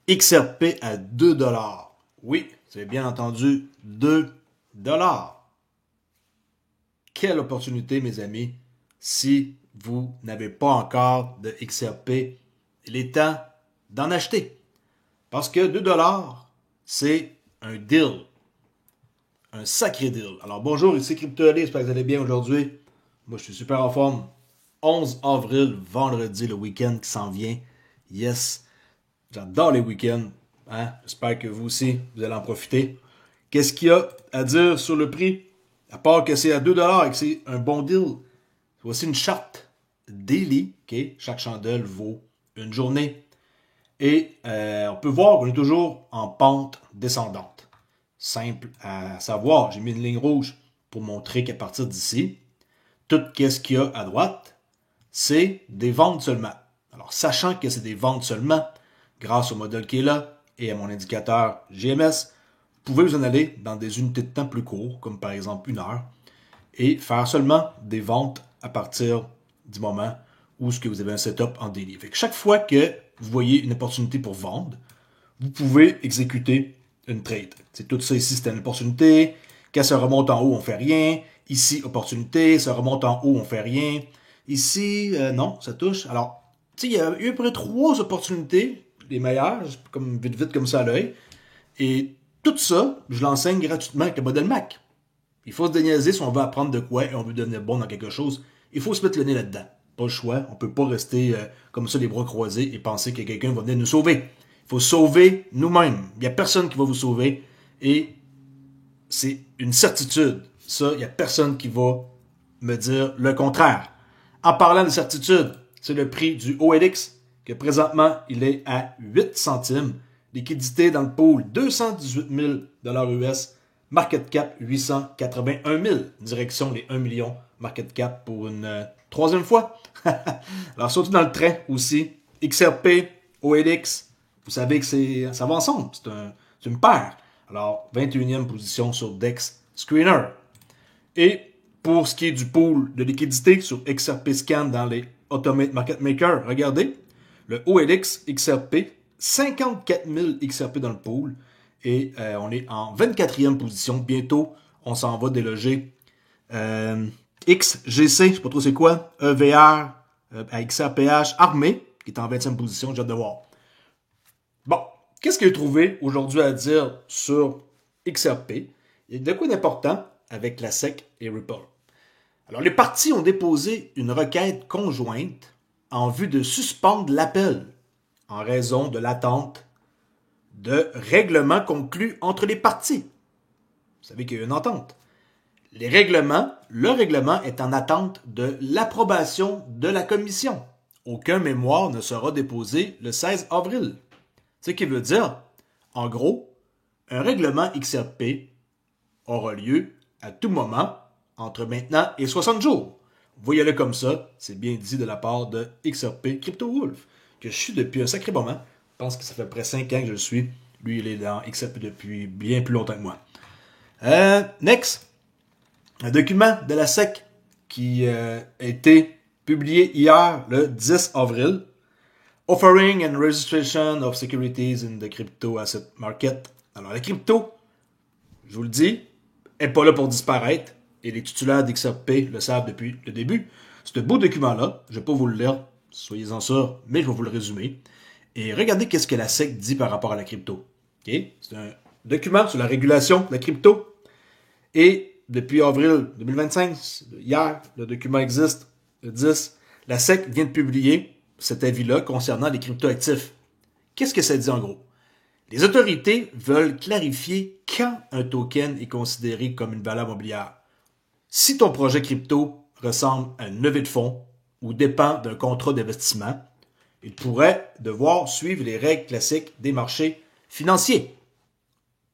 XRP à 2 dollars. Oui, vous avez bien entendu, 2 dollars. Quelle opportunité, mes amis, si vous n'avez pas encore de XRP, il est temps d'en acheter. Parce que 2 dollars, c'est un deal. Un sacré deal. Alors bonjour, ici CryptoAli, j'espère que vous allez bien aujourd'hui. Moi, je suis super en forme. 11 avril, vendredi, le week-end qui s'en vient. Yes, j'adore les week-ends. Hein? J'espère que vous aussi, vous allez en profiter. Qu'est-ce qu'il y a à dire sur le prix? À part que c'est à 2 dollars et que c'est un bon deal. Voici une charte daily. Okay? Chaque chandelle vaut une journée. Et on peut voir qu'on est toujours en pente descendante. Simple à savoir. J'ai mis une ligne rouge pour montrer qu'à partir d'ici, tout ce qu'il y a à droite, c'est des ventes seulement. Alors, sachant que c'est des ventes seulement, grâce au modèle qui est là et à mon indicateur GMS, vous pouvez vous en aller dans des unités de temps plus courtes, comme par exemple 1 heure, et faire seulement des ventes à partir du moment où ce que vous avez un setup en daily. Fait que chaque fois que vous voyez une opportunité pour vendre, vous pouvez exécuter une trade. C'est tout ça ici, c'est une opportunité. Quand ça remonte en haut, on fait rien. Ici, opportunité. Ça remonte en haut, on fait rien. Ici, non, ça touche. Alors, tu sais, il y a eu à peu près 3 opportunités, les meilleures, comme vite comme ça à l'œil. Et tout ça, je l'enseigne gratuitement avec le modèle Mac. Il faut se déniaiser si on veut apprendre de quoi et on veut devenir bon dans quelque chose. Il faut se mettre le nez là-dedans. Pas le choix. On peut pas rester comme ça les bras croisés et penser que quelqu'un va venir nous sauver. Il faut sauver nous-mêmes. Il n'y a personne qui va vous sauver. Et c'est une certitude. Ça, il n'y a personne qui va me dire le contraire. En parlant de certitude, c'est le prix du OLX, que présentement, il est à 8 centimes. Liquidité dans le pool, 218 000 US. Market cap, 881 000. Direction les 1 million market cap pour une troisième fois. Alors, surtout dans le train aussi. XRP, OLX, vous savez que ça va ensemble. C'est une paire. Alors, 21e position sur DEX Screener. Et pour ce qui est du pool de liquidité sur XRP Scan dans les Automate Market Maker, regardez, le OLX XRP, 54 000 XRP dans le pool. Et on est en 24e position. Bientôt, on s'en va déloger XGC, je ne sais pas trop c'est quoi, EVR, XRPH, Armée, qui est en 20e position, j'ai hâte de voir. Bon, qu'est-ce que j'ai trouvé aujourd'hui à dire sur XRP? Il y a de quoi d'important avec la SEC et Ripple. Alors, les parties ont déposé une requête conjointe en vue de suspendre l'appel en raison de l'attente de règlements conclus entre les parties. Vous savez qu'il y a une entente. Le règlement est en attente de l'approbation de la commission. Aucun mémoire ne sera déposé le 16 avril. Ce qui veut dire, en gros, un règlement XRP aura lieu à tout moment entre maintenant et 60 jours. Voyez-le comme ça, c'est bien dit de la part de XRP Crypto Wolf, que je suis depuis un sacré moment. Je pense que ça fait près 5 ans que je le suis. Lui, il est dans XRP depuis bien plus longtemps que moi. Next, un document de la SEC qui a été publié hier, le 10 avril. Offering and Registration of Securities in the Crypto Asset Market. Alors, la crypto, je vous le dis, n'est pas là pour disparaître. Et les titulaires d'XRP le savent depuis le début. Ce beau document-là, je ne vais pas vous le lire, soyez-en sûrs, mais je vais vous le résumer. Et regardez qu'est-ce que la SEC dit par rapport à la crypto. Okay? C'est un document sur la régulation de la crypto. Et depuis avril 2025, hier, le document existe, le 10, la SEC vient de publier cet avis-là concernant les cryptoactifs. Qu'est-ce que ça dit en gros? Les autorités veulent clarifier quand un token est considéré comme une valeur mobilière. Si ton projet crypto ressemble à une levée de fonds ou dépend d'un contrat d'investissement, il pourrait devoir suivre les règles classiques des marchés financiers.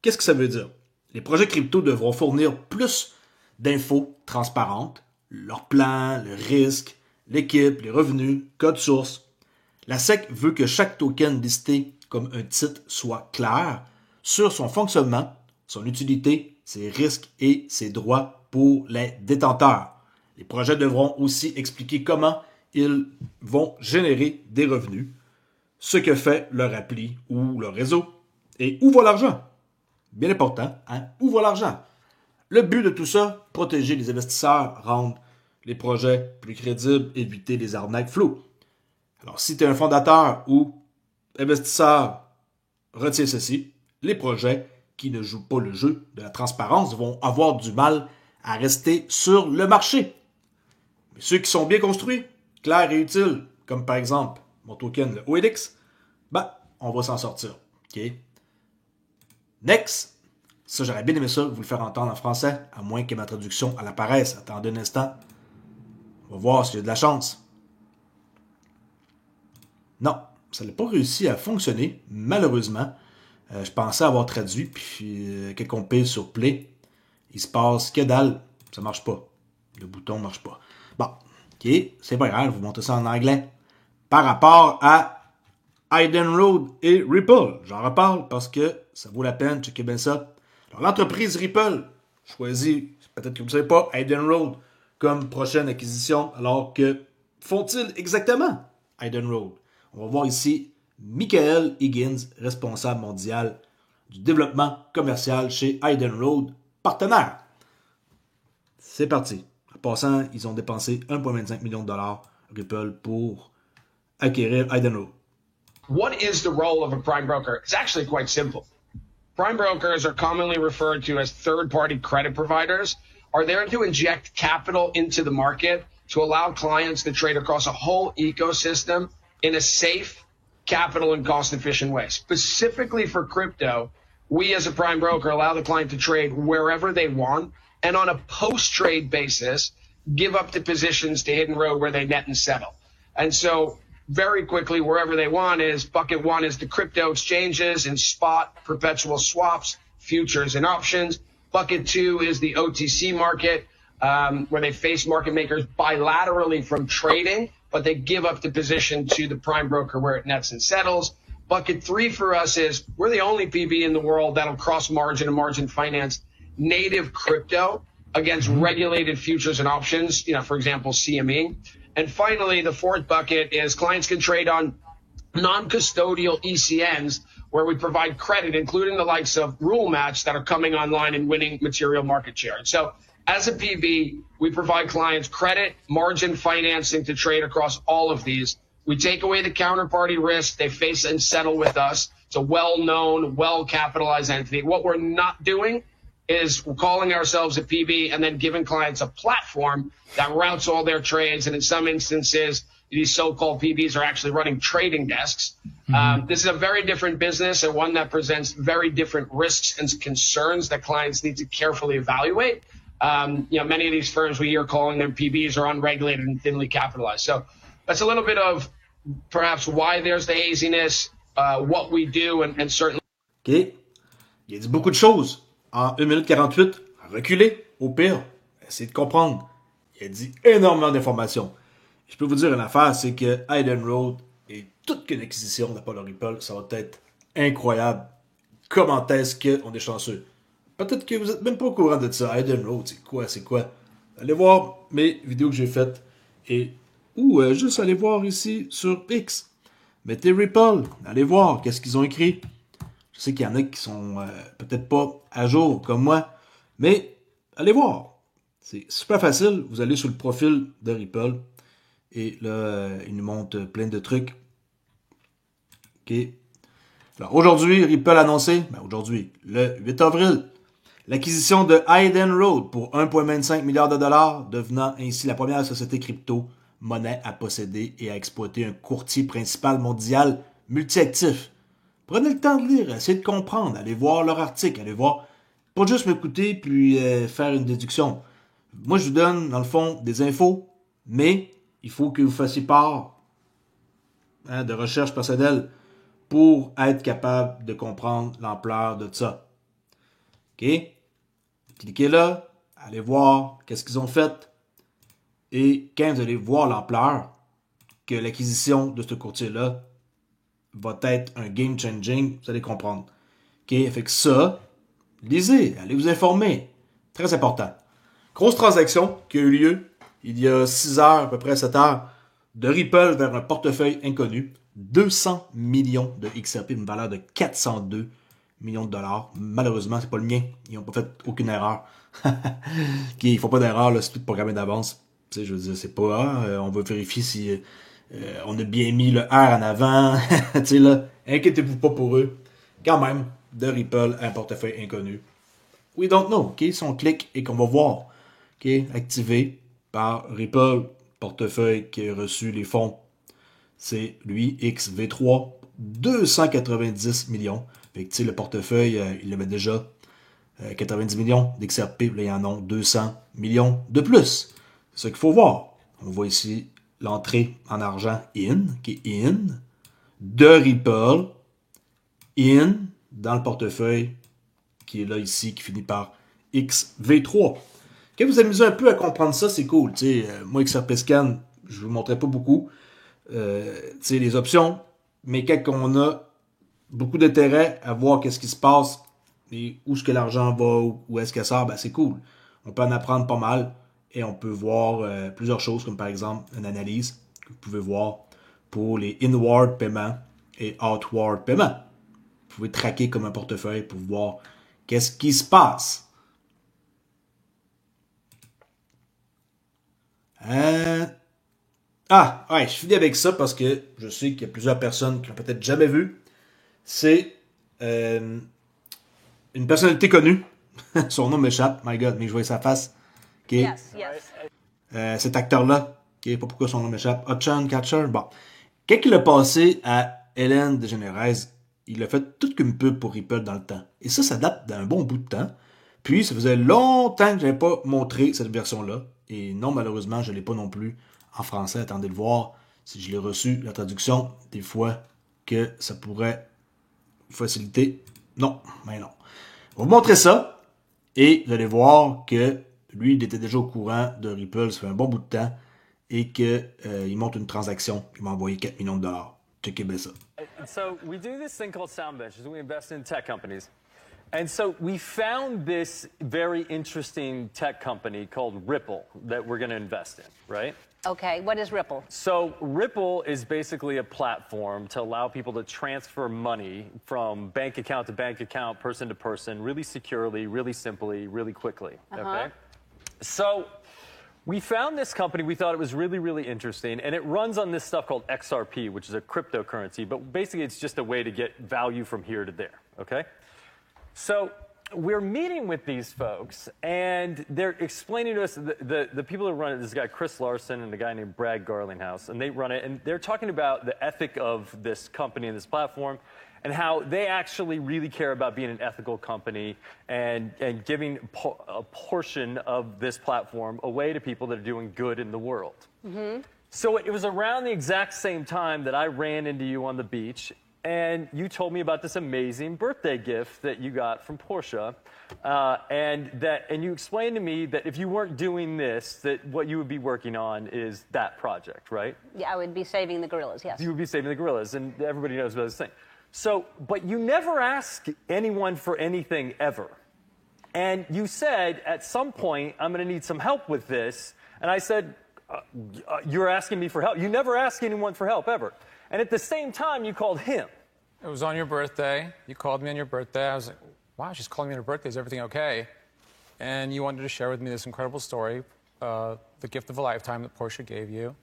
Qu'est-ce que ça veut dire? Les projets crypto devront fournir plus d'infos transparentes, leur plan, le risque, l'équipe, les revenus, code source. La SEC veut que chaque token listé comme un titre soit clair sur son fonctionnement, son utilité, ses risques et ses droits pour les détenteurs. Les projets devront aussi expliquer comment ils vont générer des revenus. ce que fait leur appli ou leur réseau. Et où va l'argent? Bien important, hein? Où va l'argent? Le but de tout ça, protéger les investisseurs, rendre les projets plus crédibles, éviter les arnaques floues. Alors, si tu es un fondateur ou investisseur, retiens ceci. Les projets qui ne jouent pas le jeu de la transparence vont avoir du mal à rester sur le marché. Mais ceux qui sont bien construits, clairs et utiles, comme par exemple mon token, le OLX, on va s'en sortir. OK? Next. Ça, j'aurais bien aimé ça, vous le faire entendre en français, à moins que ma traduction elle apparaisse. Attendez un instant. On va voir s'il y a de la chance. Non, ça n'a pas réussi à fonctionner, malheureusement. Je pensais avoir traduit, puis quand on pile sur Play, il se passe que dalle. Ça marche pas. Le bouton marche pas. Bon, ok, c'est pas grave, je vous montre ça en anglais. Par rapport à Hayden Road et Ripple, j'en reparle parce que ça vaut la peine, checkez bien ça. Alors, l'entreprise Ripple choisit, peut-être que vous ne savez pas, Hayden Road comme prochaine acquisition. Alors que font-ils exactement Hayden Road? On va voir ici Michael Higgins, responsable mondial du développement commercial chez Hayden Road, partenaire. C'est parti. En passant, ils ont dépensé 1,25 million de dollars Ripple pour acquérir Hayden Road. What is the role of a prime broker? It's actually quite simple. Prime brokers are commonly referred to as third-party credit providers, are there to inject capital into the market to allow clients to trade across a whole ecosystem in a safe, capital, and cost-efficient way. Specifically for crypto, we as a prime broker allow the client to trade wherever they want, and on a post-trade basis, give up the positions to Hidden Road where they net and settle. And so very quickly, wherever they want is bucket one is the crypto exchanges and spot perpetual swaps, futures and options. Bucket two is the OTC market, where they face market makers bilaterally from trading, but they give up the position to the prime broker where it nets and settles. Bucket three for us is we're the only PB in the world that'll cross margin and margin finance native crypto against regulated futures and options, for example, CME. And finally, the fourth bucket is clients can trade on non-custodial ECNs where we provide credit, including the likes of Rule Match that are coming online and winning material market share. And so as a PB, we provide clients credit, margin financing to trade across all of these. We take away the counterparty risk. They face and settle with us. It's a well-known, well-capitalized entity. What we're not doing is we're calling ourselves a PB and then giving clients a platform that routes all their trades. And in some instances, these so-called PBs are actually running trading desks. This is a very different business and one that presents very different risks and concerns that clients need to carefully evaluate. Many of these firms we hear calling them PBs are unregulated and thinly capitalized. So that's a little bit of perhaps why there's the haziness, what we do, and certainly. OK. Il a dit beaucoup de choses. En 1 minute 48, reculez, au pire, essayez de comprendre. Il a dit énormément d'informations. Je peux vous dire une affaire, c'est que Hayden Road et toute qu'une acquisition d'Apollo Ripple, ça va être incroyable. Comment est-ce qu'on est chanceux? Peut-être que vous n'êtes même pas au courant de ça. Hayden Road, c'est quoi? Allez voir mes vidéos que j'ai faites ou juste allez voir ici sur X. Mettez Ripple, allez voir qu'est-ce qu'ils ont écrit. Je sais qu'il y en a qui sont peut-être pas à jour comme moi, mais allez voir. C'est super facile. Vous allez sur le profil de Ripple et là, il nous montre plein de trucs. OK. Alors aujourd'hui, Ripple a annoncé, aujourd'hui, le 8 avril, l'acquisition de Hayden Road pour 1,25 milliard de dollars, devenant ainsi la première société crypto-monnaie à posséder et à exploiter un courtier principal mondial multi-actif. Prenez le temps de lire, essayez de comprendre, allez voir leur article, allez voir. Pas juste m'écouter puis faire une déduction. Moi, je vous donne, dans le fond, des infos, mais il faut que vous fassiez part de recherche personnelle pour être capable de comprendre l'ampleur de ça. OK? Cliquez là, allez voir qu'est-ce qu'ils ont fait. Et quand vous allez voir l'ampleur que l'acquisition de ce courtier-là va être un game changing, vous allez comprendre. OK? Fait que ça, lisez, allez vous informer. Très important. Grosse transaction qui a eu lieu il y a 6 heures, à peu près 7 heures, de Ripple vers un portefeuille inconnu 200 millions de XRP, une valeur de 402 millions de dollars. Malheureusement, c'est pas le mien. Ils n'ont pas fait aucune erreur. Ils ne font pas d'erreur, là, c'est tout programmé d'avance. Tu sais, je veux dire, c'est pas, on va vérifier si on a bien mis le R en avant. Tu sais, là, inquiétez-vous pas pour eux. Quand même, de Ripple, un portefeuille inconnu. We don't know, ok? Si on clique et qu'on va voir, ok, activé par Ripple, portefeuille qui a reçu les fonds, c'est lui, XV3, 290 millions. Fait que, tu sais, le portefeuille, il avait déjà 90 millions d'XRP, là, il y en a 200 millions de plus. C'est ce qu'il faut voir. On voit ici l'entrée en argent in, qui est in, de Ripple, in, dans le portefeuille, qui est là ici, qui finit par XV3. Quand vous amusez un peu à comprendre ça, c'est cool. Moi, XRP Scan, je ne vous montrais pas beaucoup. Les options, mais quand on a beaucoup d'intérêt à voir qu'est-ce qui se passe et où est-ce que l'argent va, où est-ce qu'elle sort, ben c'est cool. On peut en apprendre pas mal et on peut voir plusieurs choses, comme par exemple une analyse que vous pouvez voir pour les inward paiements et outward paiements. Vous pouvez traquer comme un portefeuille pour voir qu'est-ce qui se passe. Je finis avec ça parce que je sais qu'il y a plusieurs personnes qui l'ont peut-être jamais vu. C'est une personnalité connue. Son nom m'échappe, my God, mais je vois sa face. Okay. Yes. Cet acteur-là, pas pourquoi son nom m'échappe. Hutchin Catcher. Bon. Quand il a passé à Ellen DeGeneres, il a fait toute qu'une pub pour Ripple dans le temps. Et ça date d'un bon bout de temps. Puis, ça faisait longtemps que je n'avais pas montré cette version-là. Et non, malheureusement, je ne l'ai pas non plus en français. Attendez de voir si je l'ai reçu, la traduction. Des fois que ça pourrait faciliter. Non, mais non. On va vous montrer ça. Et vous allez voir que lui, il était déjà au courant de Ripple. Ça fait un bon bout de temps. Et qu'il monte une transaction. Il m'a envoyé 4 millions de dollars. Checkez bien ça. So we do this thing called Sound Ventures. We invest in tech companies. And so we found this very interesting tech company called Ripple that we're going to invest in, right? Okay, what is Ripple? So Ripple is basically a platform to allow people to transfer money from bank account to bank account, person to person, really securely, really simply, really quickly, okay? So we found this company, we thought it was really, really interesting, and it runs on this stuff called XRP, which is a cryptocurrency, but basically it's just a way to get value from here to there, okay? So we're meeting with these folks, and they're explaining to us, the people who run it, this guy Chris Larson and a guy named Brad Garlinghouse, and they run it, and they're talking about the ethic of this company and this platform, and how they actually really care about being an ethical company and giving a portion of this platform away to people that are doing good in the world. Mm-hmm. So it was around the exact same time that I ran into you on the beach, and you told me about this amazing birthday gift that you got from Porsche, and you explained to me that if you weren't doing this, that what you would be working on is that project, right? Yeah, I would be saving the gorillas, yes. You would be saving the gorillas, and everybody knows about this thing. So, but you never ask anyone for anything ever. And you said, at some point, I'm going to need some help with this. And I said, you're asking me for help. You never ask anyone for help, ever. And at the same time, you called him. It was on your birthday. You called me on your birthday. I was like, wow, she's calling me on her birthday. Is everything okay? And you wanted to share with me this incredible story, the gift of a lifetime that Porsche gave you.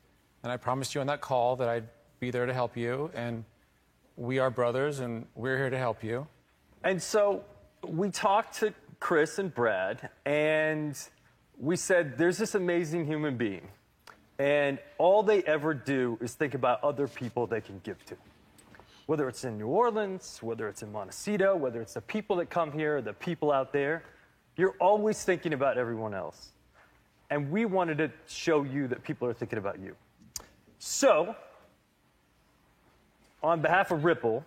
And I promised you on that call that I'd be there to help you. And we are brothers, and we're here to help you. And so we talked to Chris and Brad, and we said, there's this amazing human being. And all they ever do is think about other people they can give to. Whether it's in New Orleans, whether it's in Montecito, whether it's the people that come here, the people out there, you're always thinking about everyone else. And we wanted to show you that people are thinking about you. So, on behalf of Ripple,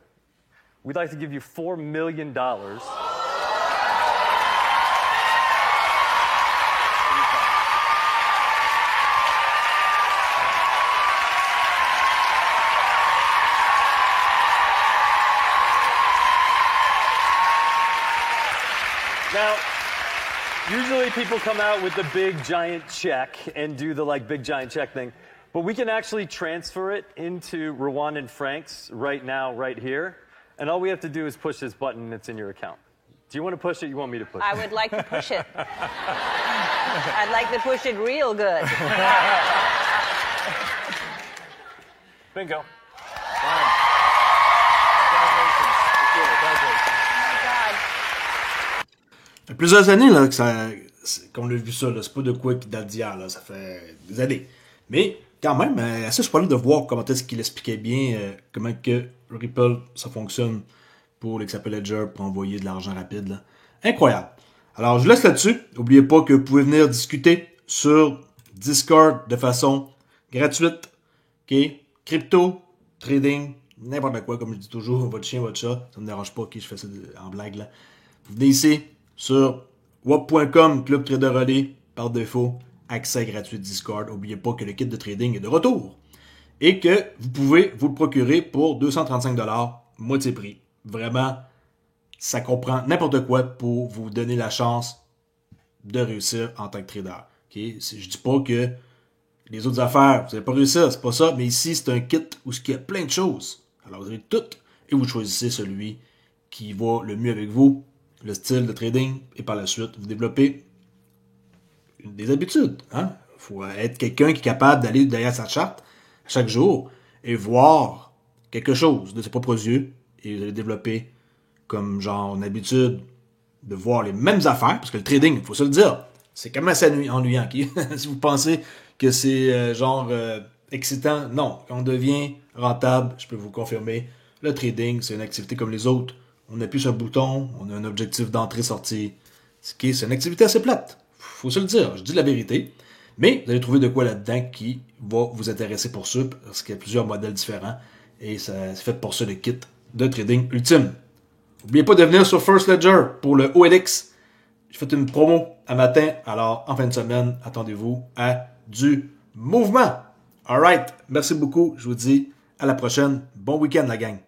we'd like to give you $4 million. Now, usually people come out with the big giant check and do the big giant check thing. But we can actually transfer it into Rwandan francs right now, right here. And all we have to do is push this button and it's in your account. Do you want to push it? You want me to push it? I would like to push it. I'd like to push it real good. Bingo. Ça fait plusieurs années là, qu'on a vu ça. C'est pas de quoi qui date d'hier. Ça fait des années. Mais quand même, assez surprenant de voir comment est-ce qu'il expliquait bien comment que Ripple, ça fonctionne pour l'XRP Ledger pour envoyer de l'argent rapide. Là. Incroyable. Alors, je vous laisse là-dessus. N'oubliez pas que vous pouvez venir discuter sur Discord de façon gratuite. OK? Crypto, trading, n'importe quoi, comme je dis toujours, votre chien, votre chat, ça ne me dérange pas, OK, je fais ça en blague là. Vous venez ici sur wap.com, Club Trader Relais, par défaut, accès gratuit Discord. N'oubliez pas que le kit de trading est de retour et que vous pouvez vous le procurer pour 235$, moitié prix. Vraiment, ça comprend n'importe quoi pour vous donner la chance de réussir en tant que trader. Okay? Je dis pas que les autres affaires, vous n'allez pas réussir, c'est pas ça, mais ici, c'est un kit où il y a plein de choses. Alors, vous avez tout et vous choisissez celui qui va le mieux avec vous, le style de trading, et par la suite, vous développez des habitudes. Il faut être quelqu'un qui est capable d'aller derrière sa charte chaque jour et voir quelque chose de ses propres yeux et vous allez développer comme genre une habitude de voir les mêmes affaires, parce que le trading, il faut se le dire, c'est quand même assez ennuyant. Okay? Si vous pensez que c'est excitant, non. Quand on devient rentable, je peux vous confirmer, le trading, c'est une activité comme les autres. On appuie sur un bouton, on a un objectif d'entrée-sortie. C'est une activité assez plate. Faut se le dire, je dis la vérité. Mais vous allez trouver de quoi là-dedans qui va vous intéresser pour ça, parce qu'il y a plusieurs modèles différents. Et c'est fait pour ça le kit de trading ultime. N'oubliez pas de venir sur First Ledger pour le OLX. J'ai fait une promo à matin, alors en fin de semaine, attendez-vous à du mouvement. Alright, merci beaucoup, je vous dis à la prochaine. Bon week-end la gang.